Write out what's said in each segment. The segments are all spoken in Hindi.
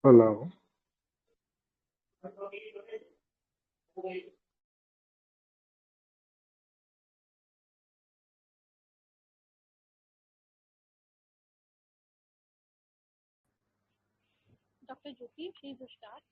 Hello. Dr. Jyoti, please start.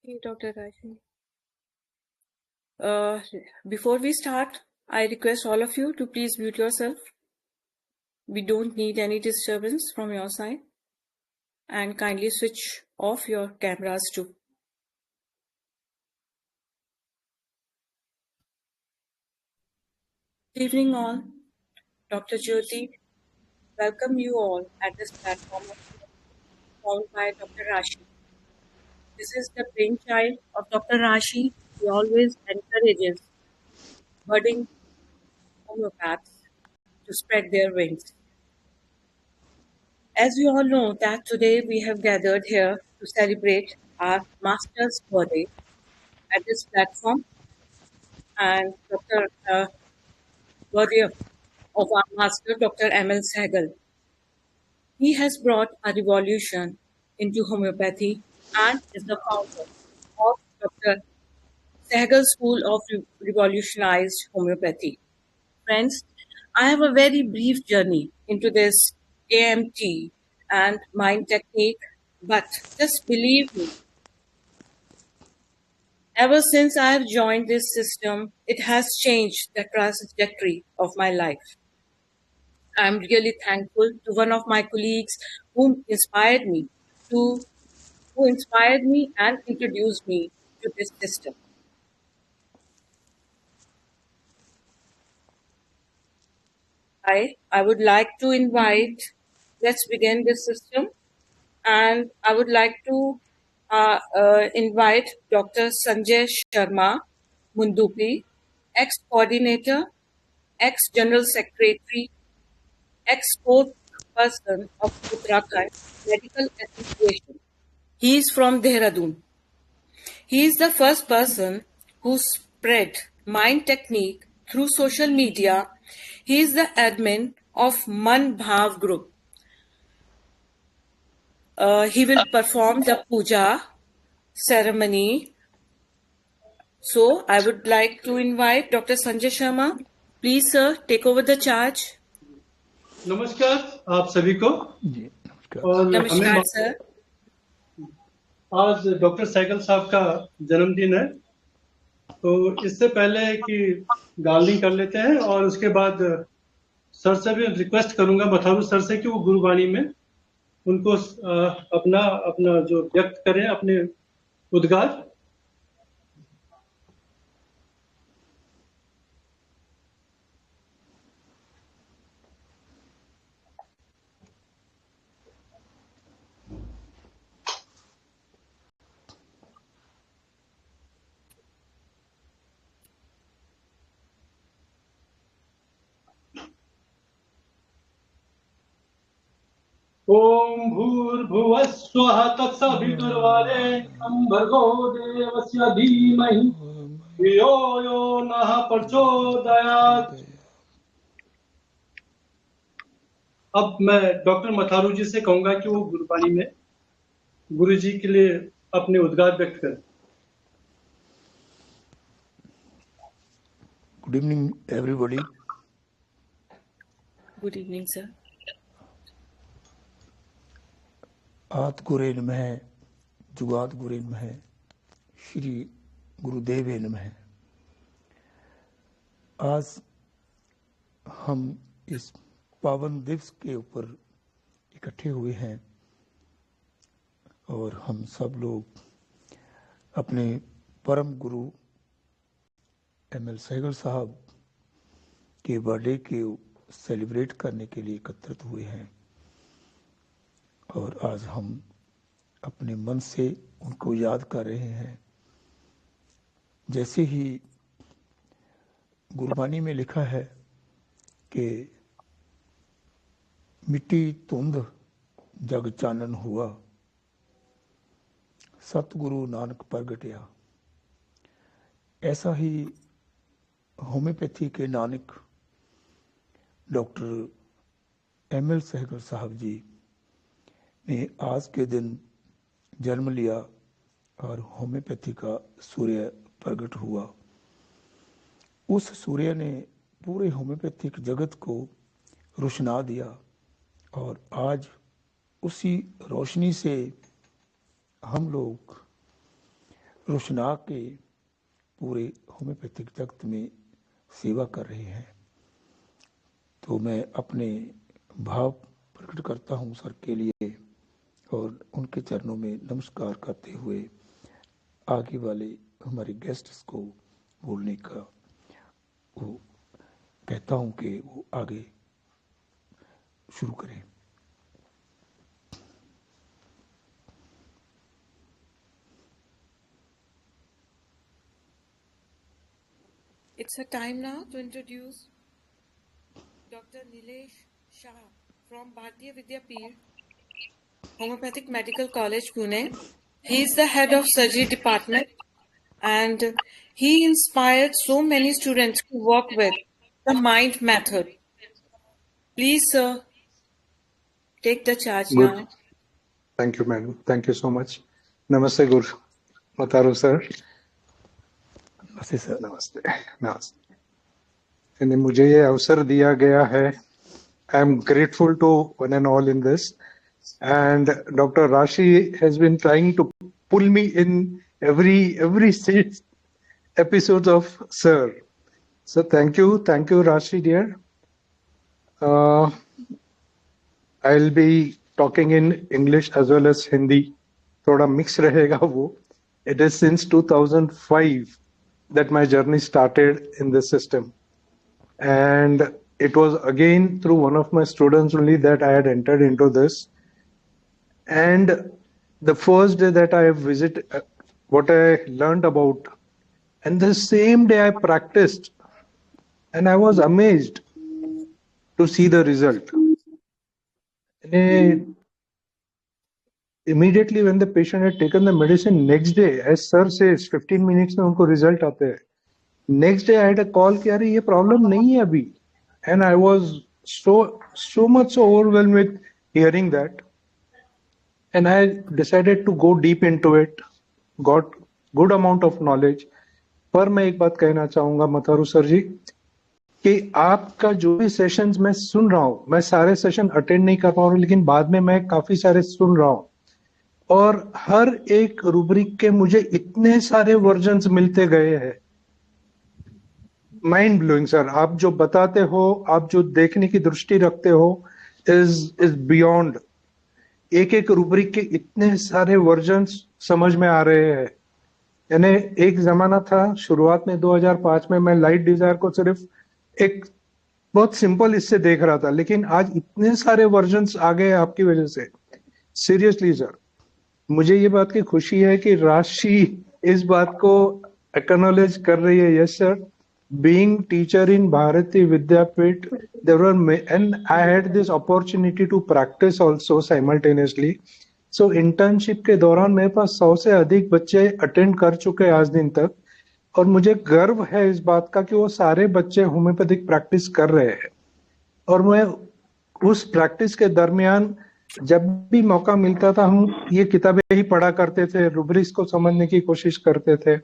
Hey, Dr. Raji. Uh, Before we start, I request all of you to please mute yourself. We don't need any disturbance from your side. And kindly switch off your cameras too. Good evening all. Dr. Jyoti, welcome you all at this platform found by Dr. Rashi. This is the brainchild of Dr. Rashi. He always encourages budding homeopaths to spread their wings. As we all know that today we have gathered here to celebrate our master's birthday at this platform and birthday of our master, Dr. M.L. Sehgal. He has brought a revolution into homeopathy and is the founder of Dr. Sehgal School of Revolutionized Homeopathy. Friends, I have a very brief journey into this AMT and mind technique, but just believe me, ever since I have joined this system, it has changed the trajectory of my life. I'm really thankful to one of my colleagues who inspired me and introduced me to this system. I would like to invite, let's begin this system, and I would like to invite Dr. Sanjay Sharma Mundupi, ex-coordinator, ex-general secretary, ex-spokesperson of Uttarakhand Medical Association. He is from Dehradun. He is the first person who spread mind technique through social media. He is the admin of Man Bhav group. He will perform the puja ceremony. So I would like to invite Dr. Sanjay Sharma. Please, sir, take over the charge. नमस्कार आप सभी को जी नमस्कार। और Namaskar, हमें sir. आज डॉक्टर सहगल साहब का जन्मदिन है, तो इससे पहले कि गार्डनिंग कर लेते हैं और उसके बाद सर से भी रिक्वेस्ट करूंगा मथारू सर से कि वो गुरुवाणी में उनको अपना अपना जो व्यक्त करें अपने उद्गार। ओम भूर्भुवः स्वः तत्सवितुर्वरेण्यं भर्गो देवस्य धीमहि धियो यो नः प्रचोदयात्। अब मैं डॉक्टर मथारू जी से कहूंगा कि वो गुरुवाणी में गुरु जी के लिए अपने उद्गार व्यक्त करें। Good evening, everybody. Good evening, sir. आत गुरे नमः, जुगात गुरे नमः, श्री गुरुदेवे नमः। आज हम इस पावन दिवस के ऊपर इकट्ठे हुए हैं और हम सब लोग अपने परम गुरु एमएल सहगल साहब के बर्थडे के सेलिब्रेट करने के लिए एकत्रित हुए हैं और आज हम अपने मन से उनको याद कर रहे हैं। जैसे ही गुरबानी में लिखा है कि मिट्टी धुंध जग चानन हुआ, सतगुरु नानक प्रगटिया, ऐसा ही होम्योपैथी के नानक डॉक्टर एमएल सहगल साहब जी ने आज के दिन जन्म लिया और होम्योपैथी का सूर्य प्रकट हुआ। उस सूर्य ने पूरे होम्योपैथिक जगत को रोशना दिया और आज उसी रोशनी से हम लोग रोशना के पूरे होम्योपैथिक जगत में सेवा कर रहे हैं। तो मैं अपने भाव प्रकट करता हूं सर के लिए और उनके चरणों में नमस्कार करते हुए आगे वाले हमारे गेस्ट्स को बोलने का वो कहता हूं कि वो आगे शुरू करें। It's a time now to introduce Dr. Nilesh Shah from Bharatiya Vidyapeeth, Homeopathic Medical College, Pune. He is the head of surgery department and he inspired so many students to work with the mind method. Please, sir, take the charge Good. now. Thank you, madam. Thank you so much. Namaste, Guru. Mataru, sir. नमस्ते सर। नमस्ते नमस्ते। यानी मुझे ये अवसर दिया गया है, I am grateful to one and all in this, and doctor Rashi has been trying to pull me in every 6 episodes of sir. So thank you Rashi dear. I'll be talking in English as well as Hindi. थोड़ा mix रहेगा वो. It is since 2005 that my journey started in this system, and it was again through one of my students only that I had entered into this. And the first day that I visited, what I learned about, and the same day I practiced, and I was amazed to see the result. And immediately when the patient had taken the medicine, next day, as sir says, 15 minutes में उनको result आते हैं. Next day I had a call कि अरे ये problem नहीं है अभी, and I was so much so overwhelmed with hearing that, and I decided to go deep into it, got good amount of knowledge. पर मैं एक बात कहना चाहूंगा मथारू सर जी कि आपका जो भी सेशंस मैं सुन रहा हूं, मैं सारे सेशन अटेंड नहीं कर पा रहा हूं, लेकिन बाद में मैं काफी सारे सुन रहा हूं, और हर एक रूब्रिक के मुझे इतने सारे वर्जन्स मिलते गए हैं, माइंड ब्लोइंग सर। आप जो बताते हो, आप जो देखने की दृष्टि रखते हो इज बियॉन्ड। एक एक रूब्रिक के इतने सारे वर्जन्स समझ में आ रहे हैं। यानी एक जमाना था शुरुआत में 2005 में मैं लाइट डिजायर को सिर्फ एक बहुत सिंपल इससे देख रहा था, लेकिन आज इतने सारे वर्जन्स आ गए आपकी वजह से। सीरियसली सर, मुझे ये बात की खुशी है कि राशि इस बात को एक्नॉलेज कर रही है। Yes sir, being teacher in Bharati Vidyapeeth, there were and I had this opportunity to practice also simultaneously. So internship के दौरान मेरे पास 100 से अधिक बच्चे अटेंड कर चुके हैं आज दिन तक, और मुझे गर्व है इस बात का कि वो सारे बच्चे होम्योपैथिक प्रैक्टिस कर रहे हैं। और मैं उस प्रैक्टिस के दरमियान जब भी मौका मिलता था हम ये किताबें ही पढ़ा करते थे, रूब्रिक्स को समझने की कोशिश करते थे,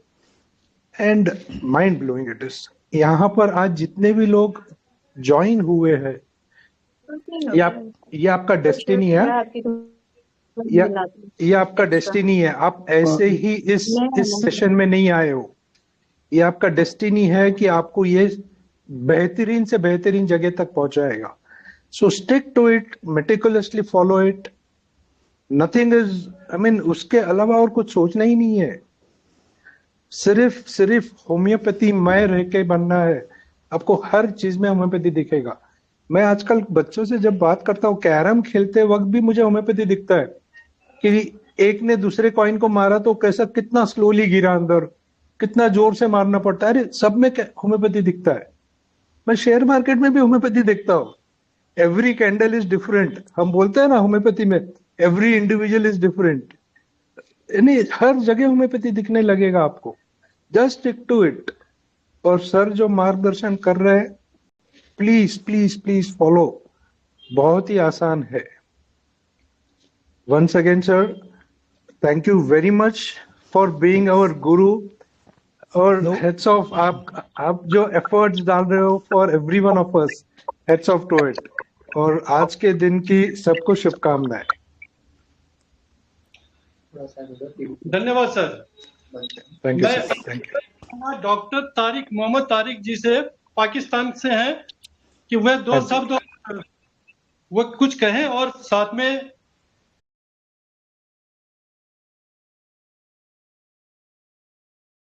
and mind blowing it is. यहाँ पर आज जितने भी लोग ज्वाइन हुए हैं, ये आपका डेस्टिनी है, ये आपका डेस्टिनी है। आप ऐसे ही इस सेशन में नहीं आए हो, ये आपका डेस्टिनी है कि आपको ये बेहतरीन से बेहतरीन जगह तक पहुंचाएगा। So stick to it, meticulously follow it, nothing is, I mean उसके अलावा और कुछ सोचना ही नहीं है। सिर्फ होम्योपैथी मय रह के बनना है, आपको हर चीज में होम्योपैथी दिखेगा। मैं आजकल बच्चों से जब बात करता हूँ, कैरम खेलते वक्त भी मुझे होम्योपैथी दिखता है कि एक ने दूसरे कॉइन को मारा तो कैसा कितना स्लोली गिरा अंदर, कितना जोर से मारना पड़ता है, अरे सब में होम्योपैथी दिखता है। मैं शेयर मार्केट में भी होम्योपैथी देखता हूँ। एवरी कैंडल इज डिफरेंट, हम बोलते हैं ना होम्योपैथी में, एवरी इंडिविजुअल इज डिफरेंट। यानी हर जगह होम्योपैथी दिखने लगेगा आपको, जस्ट स्टिक टू इट। और सर जो मार्गदर्शन कर रहे हैं, प्लीज प्लीज प्लीज फॉलो, बहुत ही आसान है। Once again sir, Thank you very much for being our guru. और No. heads off, आप जो efforts डाल रहे हो for every one of us, heads off to it. और आज के दिन की सबको शुभकामनाएं. धन्यवाद sir. Thank you, sir. Thank you. Doctor Tariq Mohammad Tariq ji से पाकिस्तान से हैं कि वह दो शब्द वो कुछ कहें और साथ में